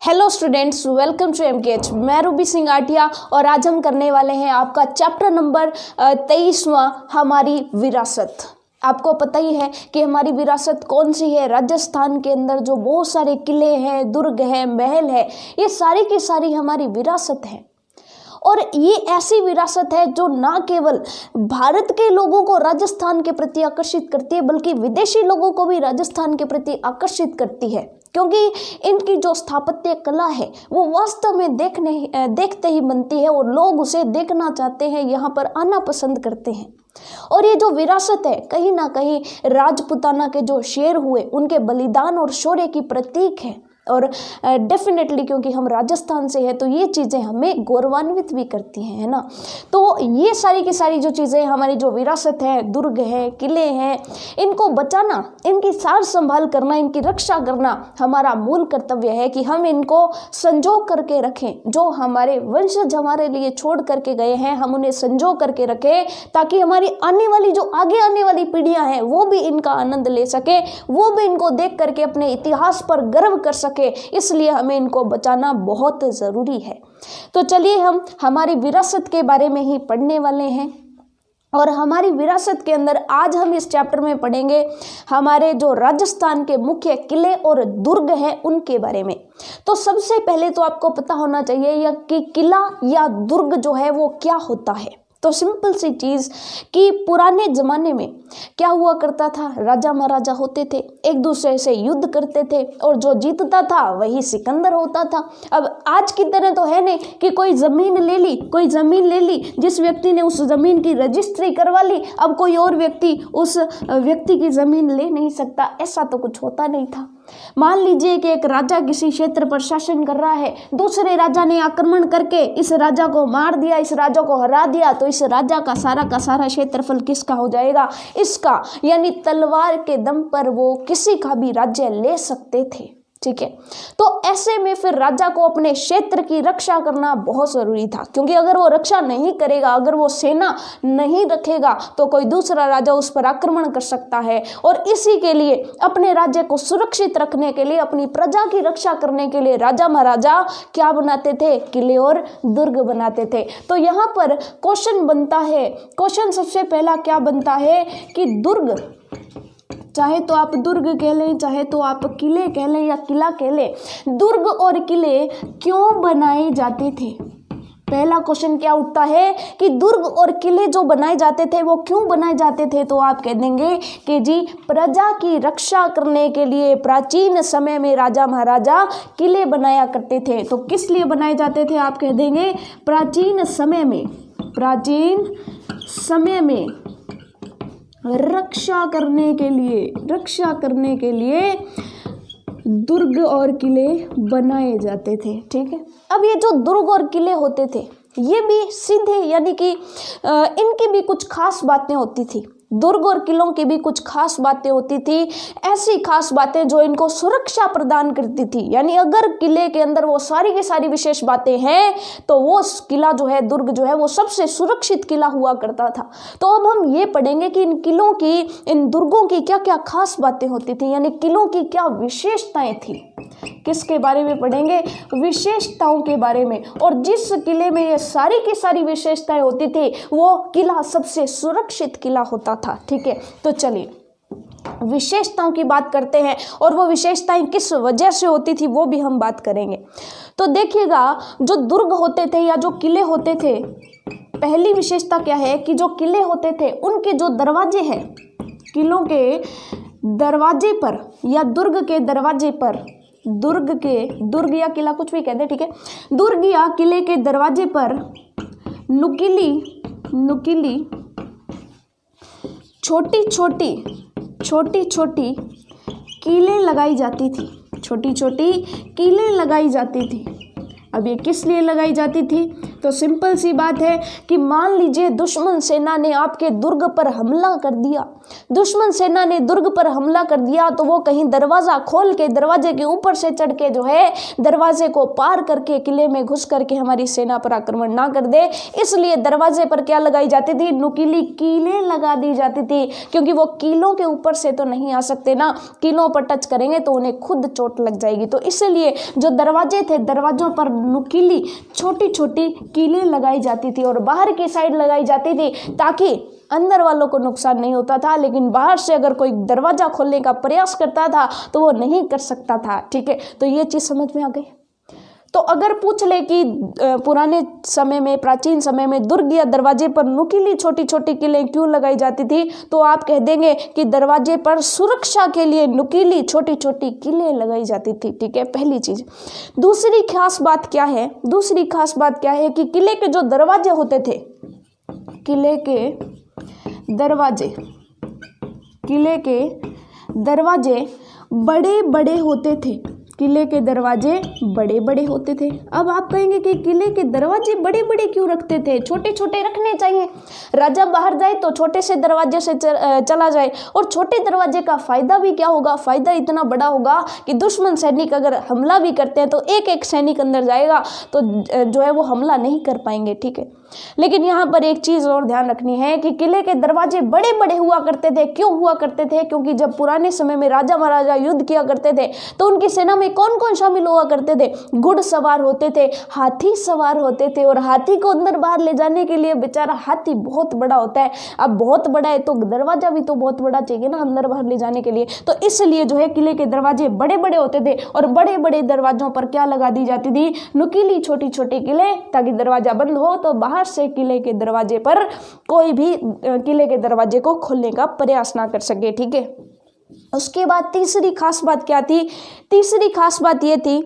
Hello students, welcome to MKH। मैं रूबी सिंह आटिया और आज हम करने वाले हैं आपका चैप्टर नंबर 23वां, हमारी विरासत। आपको पता ही है कि हमारी विरासत कौन सी है। राजस्थान के अंदर जो बहुत सारे किले हैं, दुर्ग हैं, महल है, ये सारी की सारी हमारी विरासत है। और ये ऐसी विरासत है जो ना केवल भारत के लोगों को राजस्थान के प्रति आकर्षित करती है, बल्कि विदेशी लोगों को भी राजस्थान के प्रति आकर्षित करती है, क्योंकि इनकी जो स्थापत्य कला है वो वास्तव में देखते ही बनती है और लोग उसे देखना चाहते हैं, यहाँ पर आना पसंद करते हैं। और ये जो विरासत है कहीं ना कहीं राजपुताना के जो शेर हुए उनके बलिदान और शौर्य की प्रतीक है। और डेफिनेटली क्योंकि हम राजस्थान से हैं तो ये चीज़ें हमें गौरवान्वित भी करती हैं, है ना। तो ये सारी की सारी जो चीज़ें हमारी जो विरासत है, दुर्ग है, किले हैं, इनको बचाना, इनकी सार संभाल करना, इनकी रक्षा करना हमारा मूल कर्तव्य है कि हम इनको संजो करके रखें। जो हमारे वंशज हमारे लिए छोड़ करके गए हैं, हम उन्हें संजो करके रखें ताकि हमारी आने वाली जो आगे आने वाली पीढ़ियाँ हैं वो भी इनका आनंद ले सके, वो भी इनको देख करके अपने इतिहास पर गर्व कर सके। इसलिए हमें इनको बचाना बहुत ज़रूरी है। तो चलिए हम हमारी विरासत के बारे में ही पढ़ने वाले हैं। और हमारी विरासत के अंदर आज हम इस चैप्टर में पढ़ेंगे हमारे जो राजस्थान के मुख्य किले और दुर्ग हैं उनके बारे में। तो सबसे पहले तो आपको पता होना चाहिए कि किला या दुर्ग जो है वो क्या होता है। तो सिंपल सी चीज़ कि पुराने ज़माने में क्या हुआ करता था, राजा महाराजा होते थे, एक दूसरे से युद्ध करते थे और जो जीतता था वही सिकंदर होता था। अब आज की तरह तो है नहीं कि कोई ज़मीन ले ली, जिस व्यक्ति ने उस ज़मीन की रजिस्ट्री करवा ली, अब कोई और व्यक्ति उस व्यक्ति की ज़मीन ले नहीं सकता। ऐसा तो कुछ होता नहीं था। मान लीजिए कि एक राजा किसी क्षेत्र पर शासन कर रहा है, दूसरे राजा ने आक्रमण करके इस राजा को मार दिया, इस राजा को हरा दिया, तो इस राजा का सारा क्षेत्रफल किसका हो जाएगा? इसका। यानी तलवार के दम पर वो किसी का भी राज्य ले सकते थे। ठीक है, तो ऐसे में फिर राजा को अपने क्षेत्र की रक्षा करना बहुत ज़रूरी था, क्योंकि अगर वो रक्षा नहीं करेगा, अगर वो सेना नहीं रखेगा तो कोई दूसरा राजा उस पर आक्रमण कर सकता है। और इसी के लिए अपने राज्य को सुरक्षित रखने के लिए, अपनी प्रजा की रक्षा करने के लिए राजा महाराजा क्या बनाते थे? किले और दुर्ग बनाते थे। तो यहाँ पर क्वेश्चन सबसे पहला क्या बनता है कि दुर्ग, चाहे तो आप दुर्ग कह लें, चाहे तो आप किले कह लें या किला कह लें, दुर्ग और किले क्यों बनाए जाते थे? पहला क्वेश्चन क्या उठता है कि दुर्ग और किले जो बनाए जाते थे वो क्यों बनाए जाते थे? तो आप कह देंगे कि जी प्रजा की रक्षा करने के लिए प्राचीन समय में राजा महाराजा किले बनाया करते थे। तो किस लिए बनाए जाते थे? आप कह देंगे प्राचीन समय में रक्षा करने के लिए दुर्ग और किले बनाए जाते थे। ठीक है, अब ये जो दुर्ग और किले होते थे ये भी सीधे, यानी कि इनकी भी कुछ खास बातें होती थी। दुर्ग और किलों की भी कुछ खास बातें होती थी, ऐसी खास बातें जो इनको सुरक्षा प्रदान करती थी। यानी अगर किले के अंदर वो सारी की सारी विशेष बातें हैं तो वो किला जो है, दुर्ग जो है, वो सबसे सुरक्षित किला हुआ करता था। तो अब हम ये पढ़ेंगे कि इन किलों की, इन दुर्गों की क्या क्या खास बातें होती थी, यानी किलों की क्या विशेषताएं थी। किसके बारे में पढ़ेंगे? विशेषताओं के बारे में। और जिस किले में ये सारी की सारी विशेषताएं होती थी वो किला सबसे सुरक्षित किला होता था। ठीक है, तो चलिए विशेषताओं की बात करते हैं और वो विशेषताएं किस वजह से होती थी वो भी हम बात करेंगे। तो देखिएगा, जो दुर्ग होते थे या जो किले होते थे, पहली विशेषता क्या है कि जो किले होते थे उनके जो दरवाजे हैं, किलों के दरवाजे पर या दुर्ग के दरवाजे पर, दुर्ग या किला कुछ भी कहते हैं, ठीक है, दुर्ग या किले के दरवाजे पर नुकीली छोटी कीलें लगाई जाती थी। अब ये किस लिए लगाई जाती थी? तो सिंपल सी बात है कि मान लीजिए दुश्मन सेना ने आपके दुर्ग पर हमला कर दिया, दुश्मन सेना ने दुर्ग पर हमला कर दिया, तो वो कहीं दरवाज़ा खोल के दरवाजे के ऊपर से चढ़ के जो है दरवाजे को पार करके किले में घुस करके हमारी सेना पर आक्रमण ना कर दे। इसलिए दरवाजे पर क्या लगाई जाती थी, नुकीली कीलें लगा दी जाती थी, क्योंकि वो कीलों के ऊपर से तो नहीं आ सकते ना, कीलों पर टच करेंगे तो उन्हें खुद चोट लग जाएगी। तो इसलिए जो दरवाजे थे दरवाजों पर नुकीली छोटी छोटी कीलें लगाई जाती थी और बाहर की साइड लगाई जाती थी, ताकि अंदर वालों को नुकसान नहीं होता था, लेकिन बाहर से अगर कोई दरवाजा खोलने का प्रयास करता था तो वो नहीं कर सकता था। ठीक है, तो ये चीज़ समझ में आ गई। तो अगर पूछ ले कि पुराने समय में, प्राचीन समय में दुर्ग या दरवाजे पर नुकीली छोटी छोटी कीलें क्यों लगाई जाती थी, तो आप कह देंगे कि दरवाजे पर सुरक्षा के लिए नुकीली छोटी छोटी कीलें लगाई जाती थी। ठीक है, पहली चीज। दूसरी खास बात क्या है, दूसरी खास बात क्या है कि किले के जो दरवाजे होते थे, किले के दरवाजे बड़े बड़े होते थे, किले के दरवाजे बड़े बड़े होते थे। अब आप कहेंगे कि किले के दरवाजे बड़े बड़े क्यों रखते थे, छोटे छोटे रखने चाहिए। राजा बाहर जाए तो छोटे से दरवाजे से चला जाए, और छोटे दरवाजे का फायदा भी क्या होगा, फायदा इतना बड़ा होगा कि दुश्मन सैनिक अगर हमला भी करते हैं तो एक एक सैनिक अंदर जाएगा तो जो है वो हमला नहीं कर पाएंगे। ठीक है, लेकिन यहाँ पर एक चीज़ और ध्यान रखनी है कि किले के दरवाजे बड़े बड़े हुआ करते थे। क्यों हुआ करते थे, क्योंकि जब पुराने समय में राजा महाराजा युद्ध किया करते थे तो उनकी सेना में कौन कौन शामिल हुआ करते थे, घुड़सवार होते थे, हाथी सवार होते थे, और हाथी को अंदर बाहर ले जाने के लिए बेचारा हाथी बहुत बड़ा होता है। अब बहुत बड़ा है तो दरवाजा भी तो बहुत बड़ा चाहिए ना अंदर बाहर ले जाने के लिए, तो इसलिए जो है किले के दरवाजे बड़े बड़े होते थे, और बड़े बड़े दरवाजों पर क्या लगा दी जाती थी, नुकीली छोटी छोटी किलें, ताकि दरवाजा बंद हो तो बाहर से किले के दरवाजे पर कोई भी किले के दरवाजे को खोलने का प्रयास ना कर सके। ठीक है, उसके बाद तीसरी खास बात क्या थी, तीसरी खास बात ये थी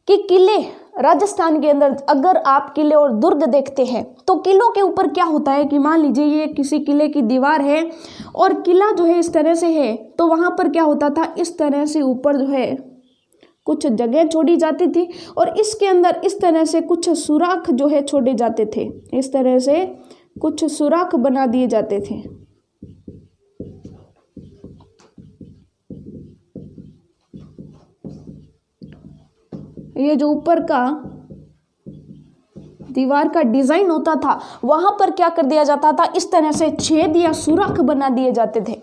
कि किले राजस्थान के अंदर अगर आप किले और दुर्ग देखते हैं तो किलों के ऊपर क्या होता है कि मान लीजिए ये किसी किले की दीवार है और किला जो है इस तरह से है, तो वहां पर क्या होता था, इस तरह से ऊपर जो है कुछ जगह छोड़ी जाती थी और इसके अंदर इस तरह से कुछ सुराख जो है छोड़े जाते थे, इस तरह से कुछ सुराख बना दिए जाते थे। ये जो ऊपर का दीवार का डिजाइन होता था वहां पर क्या कर दिया जाता था, इस तरह से छेद या सुराख बना दिए जाते थे।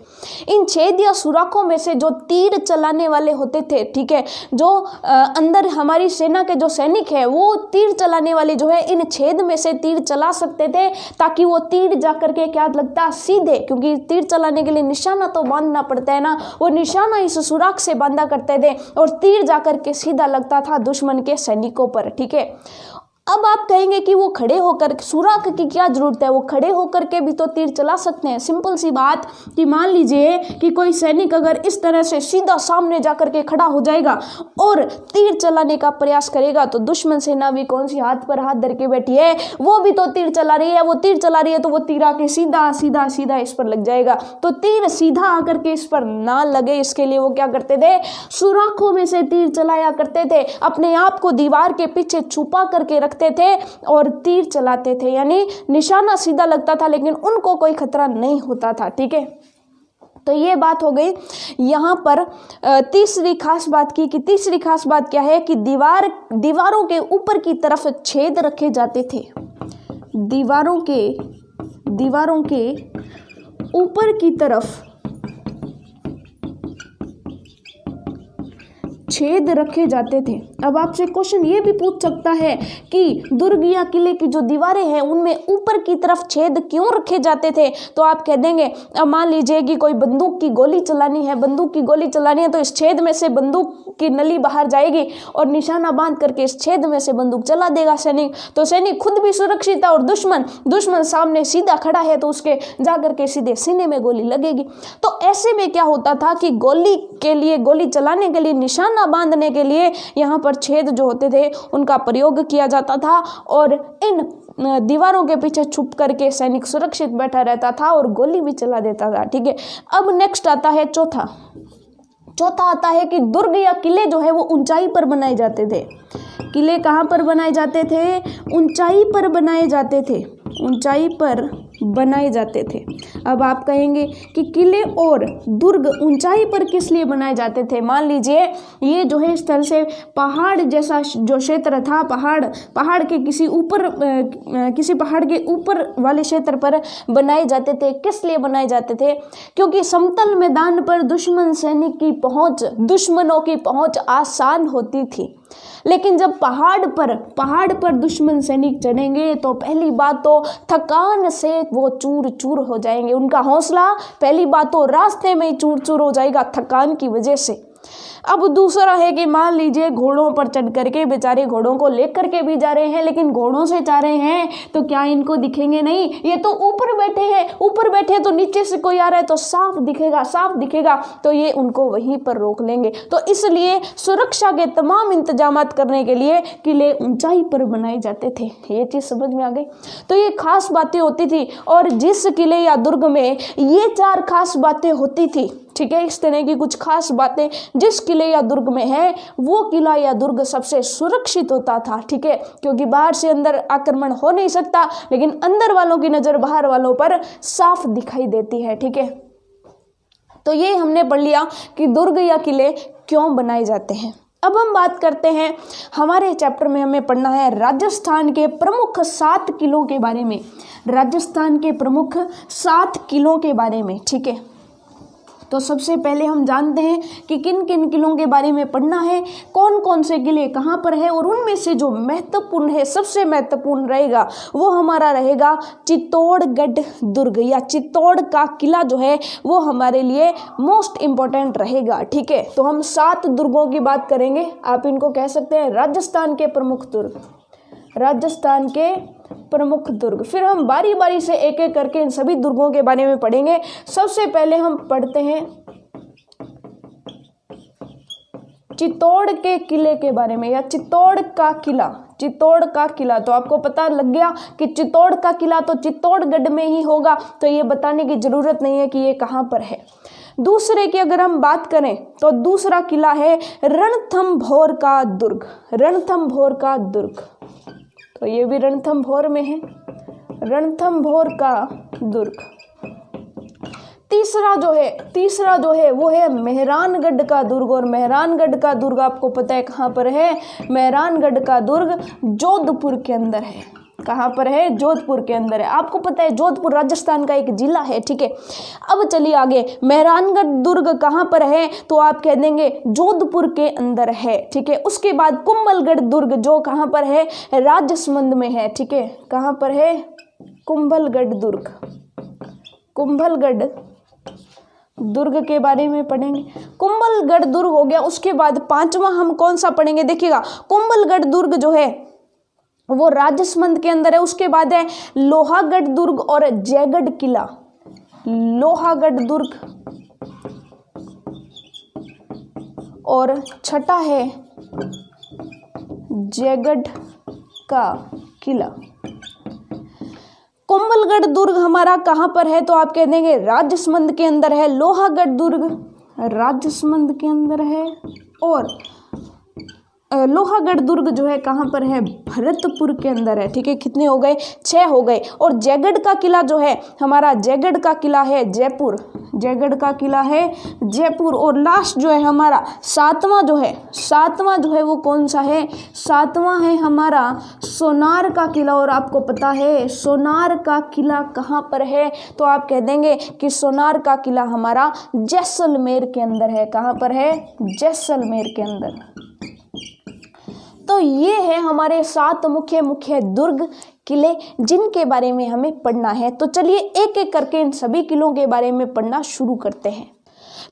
इन छेद या सुराखों में से जो तीर चलाने वाले होते थे, ठीक है, जो अंदर हमारी सेना के जो सैनिक है वो तीर चलाने वाले जो है इन छेद में से तीर चला सकते थे, ताकि वो तीर जाकर के क्या लगता, सीधे, क्योंकि तीर चलाने के लिए निशाना तो बांधना पड़ता है ना, वो निशाना इस सुराख से बांधा करते थे और तीर जाकर के सीधा लगता था दुश्मन के सैनिकों पर। ठीक है, अब आप कहेंगे कि वो खड़े होकर, सुराख की क्या जरूरत है, वो खड़े होकर के भी तो तीर चला सकते हैं। सिंपल सी बात कि मान लीजिए कि कोई सैनिक अगर इस तरह से सीधा सामने जाकर के खड़ा हो जाएगा और तीर चलाने का प्रयास करेगा तो दुश्मन सेना भी कौन सी हाथ पर हाथ धर के बैठी है, वो भी तो तीर चला रही है, वो तीर चला रही है तो वो तीर आके सीधा सीधा सीधा इस पर लग जाएगा। तो तीर सीधा आकर के इस पर ना लगे, इसके लिए वो क्या करते थे, सुराखों में से तीर चलाया करते थे, अपने आप को दीवार के पीछे छुपा करके रखते थे और तीर चलाते थे, यानी निशाना सीधा लगता था लेकिन उनको कोई खतरा नहीं होता था। ठीक है, तो ये बात हो गई। यहाँ पर तीसरी खास बात की कि तीसरी खास बात क्या है कि दीवारों के ऊपर की तरफ छेद रखे जाते थे, दीवारों के ऊपर की तरफ छेद रखे जाते थे। अब आपसे क्वेश्चन ये भी पूछ सकता है कि दुर्ग या किले की जो दीवारें हैं उनमें ऊपर की तरफ छेद क्यों रखे जाते थे, तो आप कह देंगे, अब मान लीजिए कि कोई बंदूक की गोली चलानी है तो इस छेद में से बंदूक की नली बाहर जाएगी और निशाना बांध करके इस छेद में से बंदूक चला देगा सैनिक, तो सैनिक खुद भी सुरक्षित है और दुश्मन सामने सीधा खड़ा है तो उसके जाकर के सीधे सीने में गोली लगेगी। तो ऐसे में क्या होता था कि गोली चलाने के लिए, निशाना बांधने के लिए यहाँ पर छेद जो होते थे उनका प्रयोग किया जाता था और इन दीवारों के पीछे छुप करके सैनिक सुरक्षित बैठा रहता था और गोली भी चला देता था। ठीक है, अब नेक्स्ट आता है चौथा आता है कि दुर्ग या किले जो है वो ऊंचाई पर बनाए जाते थे। किले कहाँ पर बनाए जाते थे? ऊंचाई पर बनाए जाते थे, ऊंचाई पर बनाए जाते थे। अब आप कहेंगे कि किले और दुर्ग ऊंचाई पर किस लिए बनाए जाते थे? मान लीजिए ये जो है इस तरह से पहाड़ जैसा जो क्षेत्र था, पहाड़ के किसी पहाड़ के ऊपर वाले क्षेत्र पर बनाए जाते थे। किस लिए बनाए जाते थे? क्योंकि समतल मैदान पर दुश्मनों की पहुंच आसान होती थी। लेकिन जब पहाड़ पर दुश्मन सैनिक चढ़ेंगे तो पहली बात तो थकान से वो चूर चूर हो जाएंगे, उनका हौसला पहली बात तो रास्ते में ही चूर चूर हो जाएगा थकान की वजह से। अब दूसरा है कि मान लीजिए घोड़ों पर चढ़ करके बेचारे घोड़ों को लेकर के भी जा रहे हैं, लेकिन घोड़ों से जा रहे हैं तो क्या इनको दिखेंगे नहीं? ये तो ऊपर बैठे तो नीचे से कोई आ रहा है तो साफ दिखेगा, तो ये उनको वहीं पर रोक लेंगे। तो इसलिए सुरक्षा के तमाम इंतजाम करने के लिए किले ऊंचाई पर बनाए जाते थे। ये चीज समझ में आ गई? तो ये खास बातें होती थी, और जिस किले या दुर्ग में ये 4 खास बातें होती थी, ठीक है, इस तरह की कुछ खास बातें जिस किले या दुर्ग में है, वो किला या दुर्ग सबसे सुरक्षित होता था। ठीक है, क्योंकि बाहर से अंदर आक्रमण हो नहीं सकता, लेकिन अंदर वालों की नजर बाहर वालों पर साफ दिखाई देती है। ठीक है, तो ये हमने पढ़ लिया कि दुर्ग या किले क्यों बनाए जाते हैं। अब हम बात करते हैं, हमारे चैप्टर में हमें पढ़ना है राजस्थान के प्रमुख 7 किलों के बारे में। राजस्थान के प्रमुख 7 किलों के बारे में। ठीक है, तो सबसे पहले हम जानते हैं कि किन किन किलों के बारे में पढ़ना है, कौन कौन से किले कहाँ पर है, और उनमें से जो महत्वपूर्ण है, सबसे महत्वपूर्ण रहेगा वो हमारा रहेगा चित्तौड़गढ़ दुर्ग, या चित्तौड़ का किला जो है वो हमारे लिए मोस्ट इम्पोर्टेंट रहेगा। ठीक है, तो हम 7 दुर्गों की बात करेंगे। आप इनको कह सकते हैं राजस्थान के प्रमुख दुर्ग, राजस्थान के प्रमुख दुर्ग। फिर हम बारी बारी से एक एक करके इन सभी दुर्गों के बारे में पढ़ेंगे। सबसे पहले हम पढ़ते हैं चित्तौड़ के किले के बारे में, या चित्तौड़ का किला। चित्तौड़ का किला, तो आपको पता लग गया कि चित्तौड़ का किला तो चित्तौड़गढ़ में ही होगा, तो ये बताने की जरूरत नहीं है कि ये कहाँ पर है। दूसरे की अगर हम बात करें तो दूसरा किला है रणथंभौर का दुर्ग, रणथंभौर का दुर्ग, तो ये भी रणथंभौर में है, रणथंभौर का दुर्ग। तीसरा जो है वो है मेहरानगढ़ का दुर्ग, और मेहरानगढ़ का दुर्ग आपको पता है कहाँ पर है? मेहरानगढ़ का दुर्ग जोधपुर के अंदर है। कहाँ पर है? जोधपुर के अंदर है। आपको पता है जोधपुर राजस्थान का एक जिला है। ठीक है, अब चलिए आगे, मेहरानगढ़ दुर्ग कहाँ पर है? तो आप कह देंगे जोधपुर के अंदर है। ठीक है, उसके बाद कुंभलगढ़ दुर्ग जो कहाँ पर है? राजसमंद में है। ठीक है, कहाँ पर है? कुंभलगढ़ दुर्ग, कुंभलगढ़ दुर्ग के बारे में पढ़ेंगे। कुंभलगढ़ दुर्ग हो गया। उसके बाद 5वां हम कौन सा पढ़ेंगे? देखिएगा, कुंभलगढ़ दुर्ग जो है वो राजसमंद के अंदर है। उसके बाद है लोहागढ़ दुर्ग और जयगढ़ किला, लोहागढ़ दुर्ग, और छठा है जयगढ़ का किला। कुंभलगढ़ दुर्ग हमारा कहाँ पर है? तो आप कह देंगे राजसमंद के अंदर है। लोहागढ़ दुर्ग राजसमंद के अंदर है, और लोहागढ़ दुर्ग जो है कहाँ पर है? भरतपुर के अंदर है। ठीक है, कितने हो गए? 6 हो गए। और जयगढ़ का किला जो है हमारा, जयगढ़ का किला है जयपुर, जयगढ़ का किला है जयपुर। और लास्ट जो है हमारा 7वां जो है वो कौन सा है? 7वां है हमारा सोनार का किला। और आपको पता है सोनार का किला कहाँ पर है? तो आप कह देंगे कि सोनार का किला हमारा जैसलमेर के अंदर है। कहाँ पर है? जैसलमेर के अंदर। तो ये है हमारे 7 मुख्य दुर्ग किले जिनके बारे में हमें पढ़ना है। तो चलिए एक एक करके इन सभी किलों के बारे में पढ़ना शुरू करते हैं।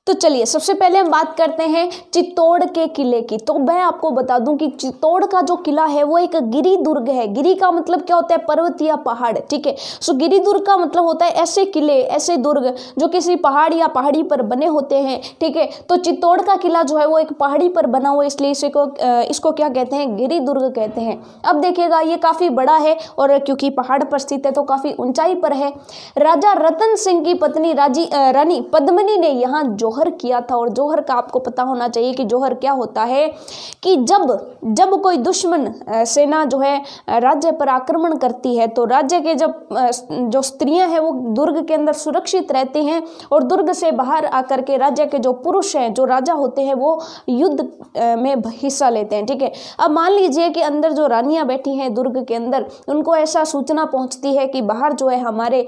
तो चलिए सबसे पहले हम बात करते हैं चित्तौड़ के किले की। तो मैं आपको बता दूं कि चित्तौड़ का जो किला है वो एक गिरी दुर्ग है। गिरी का मतलब क्या होता है? पर्वत या पहाड़। ठीक है, सो गिरी दुर्ग का मतलब होता है ऐसे किले, ऐसे दुर्ग जो किसी पहाड़ या पहाड़ी पर बने होते हैं। ठीक है, तो चित्तौड़ का किला जो है वो एक पहाड़ी पर बना हुआ है, इसलिए इसको क्या कहते हैं? गिरी दुर्ग कहते हैं। अब देखिएगा ये काफी बड़ा है, और क्योंकि पहाड़ पर स्थित है तो काफी ऊंचाई पर है। राजा रतन सिंह की पत्नी रानी पद्मिनी ने यहाँ जौहर किया था। और जौहर का आपको पता होना चाहिए कि जौहर क्या होता है कि जब कोई दुश्मन सेना जो है राज्य पर आक्रमण करती है तो राज्य के जो स्त्रियां हैं वो दुर्ग के अंदर सुरक्षित रहती हैं और दुर्ग से बाहर आकर के राज्य के जो पुरुष हैं, जो राजा होते हैं, वो युद्ध में हिस्सा लेते हैं। ठीक है, अब मान लीजिए कि अंदर जो रानियां बैठी हैं दुर्ग के अंदर, उनको ऐसा सूचना पहुंचती है कि बाहर जो है हमारे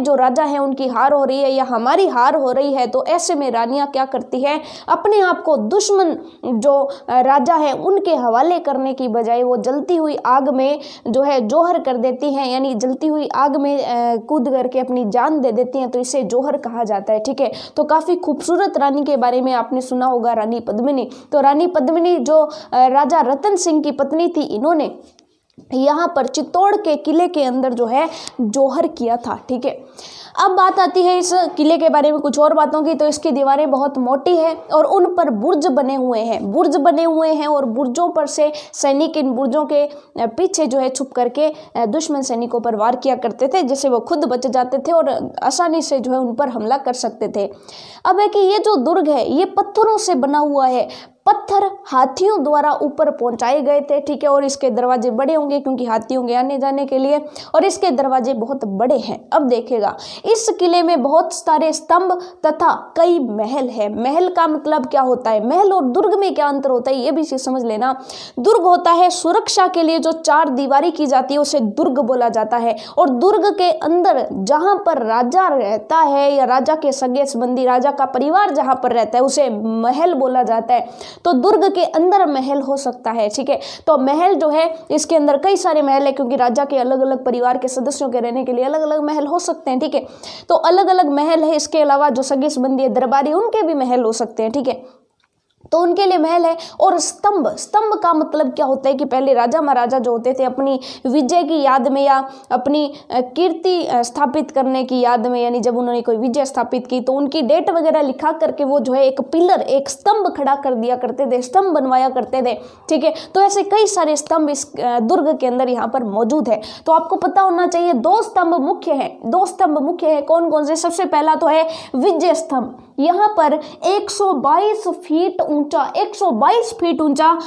जो राजा हैं उनकी हार हो रही है या हमारी हार हो रही है। तो ऐसे में रानियां क्या करती है, अपने आप को दुश्मन जो राजा है उनके हवाले करने की बजाय वो जलती हुई आग में जो है जौहर कर देती हैं, यानी जलती हुई आग में कूद करके अपनी जान दे देती हैं। तो इसे जौहर कहा जाता है। ठीक है, तो काफ़ी खूबसूरत रानी के बारे में आपने सुना होगा, रानी पद्मिनी। तो रानी पद्मिनी जो राजा रतन सिंह की पत्नी थी, इन्होंने यहाँ पर चित्तौड़ के किले के अंदर जो है जौहर किया था। ठीक है, अब बात आती है इस किले के बारे में कुछ और बातों की। तो इसकी दीवारें बहुत मोटी है और उन पर बुर्ज बने हुए हैं और बुर्जों पर से सैनिक इन बुर्जों के पीछे जो है छुप करके दुश्मन सैनिकों पर वार किया करते थे, जिससे वो खुद बच जाते थे और आसानी से जो है उन पर हमला कर सकते थे। अब है कि ये जो दुर्ग है ये पत्थरों से बना हुआ है, पत्थर हाथियों द्वारा ऊपर पहुंचाए गए थे। ठीक है, और इसके दरवाजे बड़े होंगे क्योंकि हाथियों के आने जाने के लिए, और इसके दरवाजे बहुत बड़े हैं। अब देखिएगा, इस किले में बहुत सारे स्तंभ तथा कई महल है। महल का मतलब क्या होता है, महल और दुर्ग में क्या अंतर होता है ये भी समझ लेना। दुर्ग होता है सुरक्षा के लिए जो चार दीवारी की जाती है उसे दुर्ग बोला जाता है, और दुर्ग के अंदर जहां पर राजा रहता है या राजा के सगे संबंधी, राजा का परिवार जहां पर रहता है उसे महल बोला जाता है। तो दुर्ग के अंदर महल हो सकता है। ठीक है, तो महल जो है इसके अंदर कई सारे महल है क्योंकि राजा के अलग अलग परिवार के सदस्यों के रहने के लिए अलग अलग महल हो सकते हैं। ठीक है, तो अलग अलग महल है। इसके अलावा जो सगे संबंधी दरबारी उनके भी महल हो सकते हैं। ठीक है, तो उनके लिए महल है। और स्तंभ का मतलब क्या होता है कि पहले राजा महाराजा जो होते थे अपनी विजय की याद में या अपनी कीर्ति स्थापित करने की याद में, यानी जब उन्होंने कोई विजय स्थापित की तो उनकी डेट वगैरह लिखा करके वो जो है एक पिलर, एक स्तंभ खड़ा कर दिया करते थे, स्तंभ बनवाया करते थे। ठीक है, तो ऐसे कई सारे स्तंभ इस दुर्ग के अंदर यहाँ पर मौजूद है। तो आपको पता होना चाहिए दो स्तंभ मुख्य है। कौन कौन से? सबसे पहला तो है विजय स्तंभ। यहाँ पर 122 फीट ऊंचा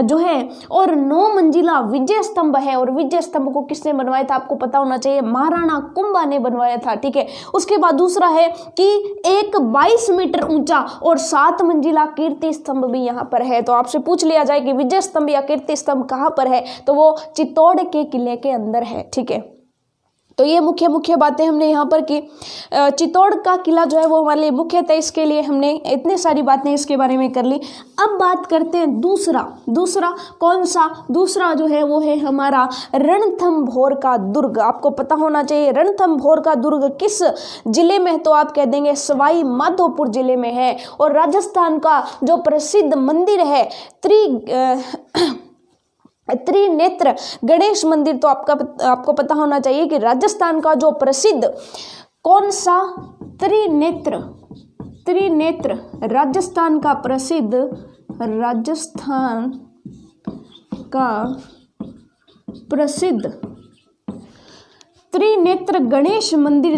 जो है और 9 मंजिला विजय स्तंभ है। और विजय स्तंभ को किसने बनवाया था आपको पता होना चाहिए, महाराणा कुंभा ने बनवाया था। ठीक है, उसके बाद दूसरा है कि एक 22 मीटर ऊंचा और 7 मंजिला कीर्ति स्तंभ भी यहाँ पर है। तो आपसे पूछ लिया जाए कि विजय स्तंभ या कीर्ति स्तंभ कहाँ पर है, तो वो चित्तौड़ के किले के अंदर है। ठीक है, तो ये मुख्य बातें हमने यहाँ पर की। चित्तौड़ का किला जो है वो हमारे लिए मुख्य था, इसके लिए हमने इतनी सारी बातें इसके बारे में कर ली। अब बात करते हैं दूसरा कौन सा? दूसरा जो है वो है हमारा रणथंभौर का दुर्ग। आपको पता होना चाहिए रणथंभौर का दुर्ग किस जिले में है, तो आप कह देंगे सवाई माधोपुर जिले में है। और राजस्थान का जो प्रसिद्ध मंदिर है त्रिनेत्र गणेश मंदिर, तो आपको पता होना चाहिए कि राजस्थान का जो प्रसिद्ध कौन सा? त्रिनेत्र राजस्थान का प्रसिद्ध त्रिनेत्र गणेश मंदिर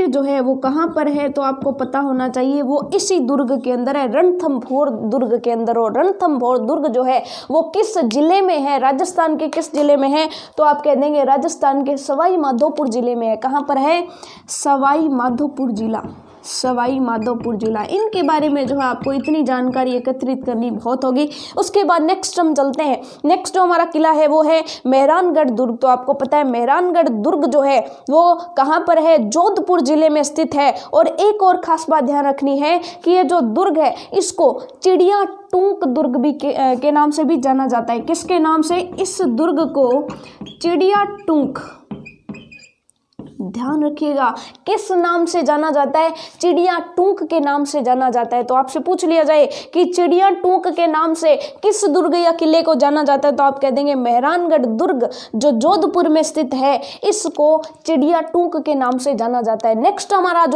जो है वो कहाँ पर है, तो आपको पता होना चाहिए वो इसी दुर्ग के अंदर है, रणथंभौर दुर्ग के अंदर। और रणथंभौर दुर्ग जो है वो किस जिले में है, राजस्थान के किस जिले में है, तो आप कह देंगे राजस्थान के सवाई माधोपुर जिले में है। कहाँ पर है? सवाई माधोपुर जिला। इनके बारे में जो है आपको इतनी जानकारी एकत्रित करनी बहुत होगी। उसके बाद नेक्स्ट हम चलते हैं। नेक्स्ट जो हमारा किला है वो है मेहरानगढ़ दुर्ग। तो आपको पता है मेहरानगढ़ दुर्ग जो है वो कहाँ पर है? जोधपुर जिले में स्थित है। और एक और खास बात ध्यान रखनी है कि ये जो दुर्ग है इसको चिड़िया टूंक दुर्ग भी के नाम से भी जाना जाता है। किसके नाम से? इस दुर्ग को चिड़िया टूंक, ध्यान रखिएगा, किस नाम से जाना जाता है? चिड़िया टूंक के नाम से जाना जाता है। तो आपसे पूछ लिया जाए कि चिड़िया टूंक के नाम से किस दुर्ग या किले को जाना जाता है, तो आप कह देंगे मेहरानगढ़ दुर्ग जो जोधपुर में स्थित है इसको चिड़िया टूंक के नाम से जाना जाता है। नेक्स्ट हमारा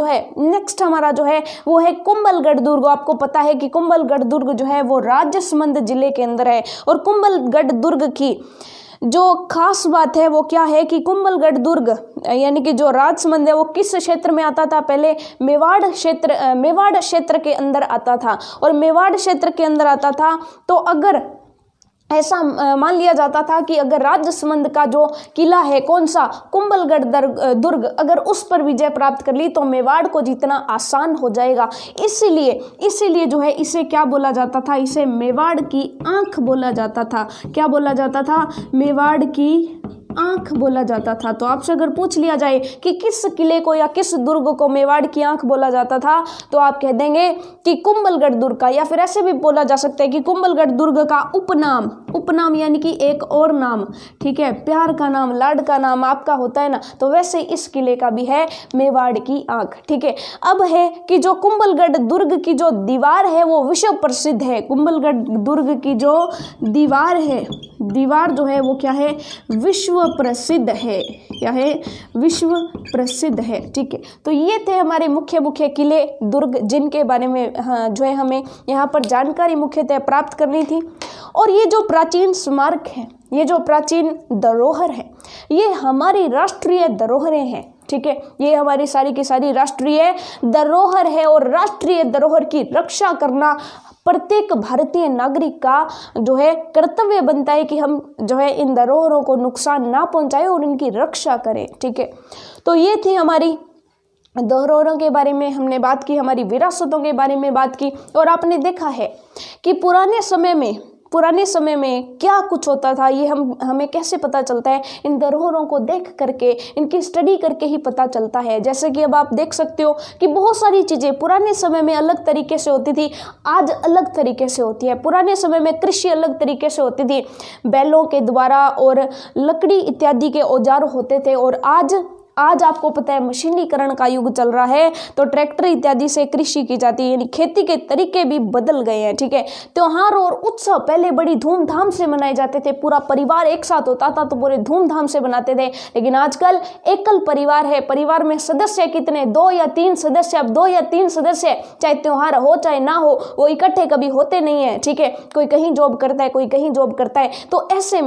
जो है वो है कुंभलगढ़ दुर्ग। आपको पता है कि कुंभलगढ़ दुर्ग जो है वो राजसमंद जिले के अंदर है। और कुंभलगढ़ दुर्ग की जो खास बात है वो क्या है कि कुंभलगढ़ दुर्ग यानी कि जो राजसमंद है वो किस क्षेत्र में आता था? पहले मेवाड़ क्षेत्र के अंदर आता था। और मेवाड़ क्षेत्र के अंदर आता था तो अगर ऐसा मान लिया जाता था कि अगर राजसमंद का जो किला है, कौन सा, कुंभलगढ़ दुर्ग, अगर उस पर विजय प्राप्त कर ली तो मेवाड़ को जीतना आसान हो जाएगा। इसीलिए जो है इसे क्या बोला जाता था? इसे मेवाड़ की आंख बोला जाता था। क्या बोला जाता था? मेवाड़ की आंख बोला जाता था। तो आपसे अगर पूछ लिया जाए कि किस किले को या किस दुर्ग को मेवाड़ की आंख बोला जाता था, तो आप कह देंगे कि कुंभलगढ़ दुर्ग का, या फिर ऐसे भी बोला जा सकता है कि कुंभलगढ़ दुर्ग का उपनाम यानी कि एक और नाम, ठीक है, प्यार का नाम, लाड का नाम आपका होता है ना, तो वैसे इस किले का भी है मेवाड़ की आंख, ठीक है। अब है कि जो कुंभलगढ़ दुर्ग की जो दीवार है वो विश्व प्रसिद्ध है। कुंभलगढ़ दुर्ग की जो दीवार जो है वो क्या है? विश्व प्रसिद्ध है। क्या है? विश्व प्रसिद्ध है, ठीक है। तो ये थे हमारे मुख्य किले, दुर्ग, जिनके बारे में जो है हमें यहाँ पर जानकारी मुख्यतः प्राप्त करनी थी। और ये जो प्राचीन स्मारक है, ये जो प्राचीन धरोहर है, ये हमारी राष्ट्रीय धरोहरें हैं, ठीक है। ये हमारी सारी की सारी राष्ट्रीय धरोहर है और राष्ट्रीय धरोहर की रक्षा करना प्रत्येक भारतीय नागरिक का जो है कर्तव्य बनता है कि हम जो है इन धरोहरों को नुकसान ना पहुंचाएं और इनकी रक्षा करें, ठीक है। तो ये थी हमारी धरोहरों के बारे में हमने बात की, हमारी विरासतों के बारे में बात की। और आपने देखा है कि पुराने समय में क्या कुछ होता था, ये हमें कैसे पता चलता है? इन धरोहरों को देख करके, इनकी स्टडी करके ही पता चलता है। जैसे कि अब आप देख सकते हो कि बहुत सारी चीज़ें पुराने समय में अलग तरीके से होती थी, आज अलग तरीके से होती है। पुराने समय में कृषि अलग तरीके से होती थी, बैलों के द्वारा और लकड़ी इत्यादि के औजार होते थे। और आज आपको पता है मशीनीकरण का युग चल रहा है, तो ट्रैक्टर इत्यादि से कृषि की जाती है, यानी खेती के तरीके भी बदल गए हैं, ठीक है। त्योहार और उत्सव पहले बड़ी धूमधाम से मनाए जाते थे, पूरा परिवार एक साथ होता था तो पूरे धूमधाम से मनाते थे। लेकिन आजकल एकल परिवार है, परिवार में सदस्य कितने, 2 या 3 सदस्य। अब 2 या 3 सदस्य, चाहे त्योहार हो चाहे ना हो, वो इकट्ठे कभी होते नहीं है, ठीक है। कोई कहीं जॉब करता है, कोई कहीं जॉब करता है। तो ऐसे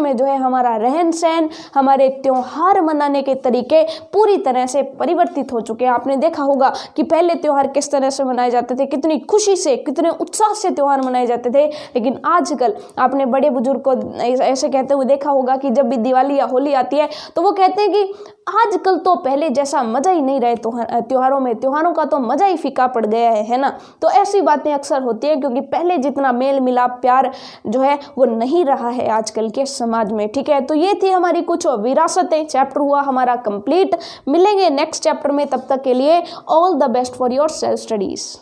में जो है हमारा रहन सहन, हमारे त्योहार मनाने के तरीके पूरी तरह से परिवर्तित हो चुके हैं। आपने देखा होगा कि पहले त्योहार किस तरह से मनाए जाते थे, कितनी खुशी से, कितने उत्साह से त्योहार मनाए जाते थे। लेकिन आजकल आपने बड़े बुजुर्ग को ऐसे कहते हुए देखा होगा कि जब भी दिवाली या होली आती है तो वो कहते हैं कि आजकल तो पहले जैसा मजा ही नहीं रहे त्योहारों में, त्योहारों का तो मजा ही फीका पड़ गया है ना। तो ऐसी बातें अक्सर होती है क्योंकि पहले जितना मेल मिलाप, प्यार जो है वो नहीं रहा है आजकल के समाज में, ठीक है। तो ये थी हमारी कुछ विरासतें, चैप्टर हुआ हमारा कंप्लीट। मिलेंगे नेक्स्ट चैप्टर में, तब तक के लिए all the best for your self studies.